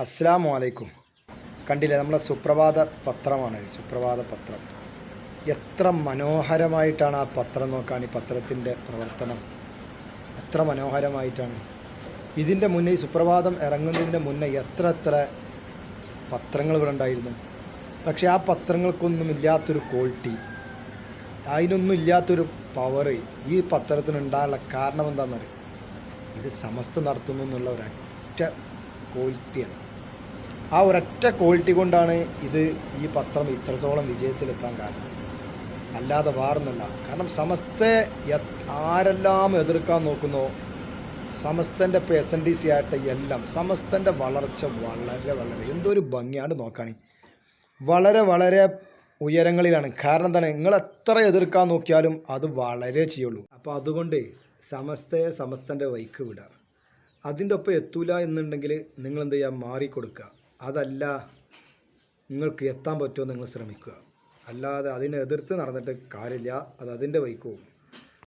അസ്സലാമു അലൈക്കും. കണ്ടില്ലേ, നമ്മളെ സുപ്രഭാത പത്രമാണ്. സുപ്രഭാത പത്രം എത്ര മനോഹരമായിട്ടാണ് ആ പത്രം നോക്കാൻ. ഈ പത്രത്തിൻ്റെ പ്രവർത്തനം എത്ര മനോഹരമായിട്ടാണ്. ഇതിൻ്റെ മുന്നേ, ഈ സുപ്രഭാതം ഇറങ്ങുന്നതിൻ്റെ മുന്നേ എത്ര പത്രങ്ങൾ ഇവിടെ ഉണ്ടായിരുന്നു. പക്ഷേ ആ പത്രങ്ങൾക്കൊന്നും ഇല്ലാത്തൊരു ക്വാളിറ്റി, അതിനൊന്നും ഇല്ലാത്തൊരു പവർ ഈ പത്രത്തിനുണ്ടാകാനുള്ള കാരണം എന്താണെന്നറിയും. ഇത് സമസ്ത നടത്തുന്നു എന്നുള്ള ഒരൊറ്റ ക്വാളിറ്റിയാണ്. ആ ഒരൊറ്റ ക്വാളിറ്റി കൊണ്ടാണ് ഈ പത്രം ഇത്രത്തോളം വിജയത്തിലെത്താൻ കാരണം, അല്ലാതെ വേറൊന്നുമല്ല. കാരണം സമസ്തയെ ആരെല്ലാം എതിർക്കാൻ നോക്കുന്നോ, സമസ്തൻ്റെ ഇപ്പോൾ SNDC ആയിട്ട് എല്ലാം സമസ്തൻ്റെ വളർച്ച വളരെ എന്തൊരു ഭംഗിയാണ് നോക്കുകയാണെങ്കിൽ വളരെ ഉയരങ്ങളിലാണ്. കാരണം എന്താണ്, നിങ്ങൾ എത്ര എതിർക്കാൻ നോക്കിയാലും അത് വളരെ ചെയ്യുള്ളൂ. അപ്പോൾ അതുകൊണ്ട് സമസ്തയെ സമസ്തൻ്റെ വഴിക്ക് വിടുക. അതിൻ്റെ ഒപ്പം എത്തൂല എന്നുണ്ടെങ്കിൽ നിങ്ങൾ എന്ത് ചെയ്യുക, മാറിക്കൊടുക്കുക. അതല്ല, നിങ്ങൾക്ക് എത്താൻ പറ്റുമോ നിങ്ങൾ ശ്രമിക്കുക. അല്ലാതെ അതിനെ എതിർത്ത് നടന്നിട്ട് കാര്യമില്ല. അത് അതിൻ്റെ വഴിക്ക് പോകും.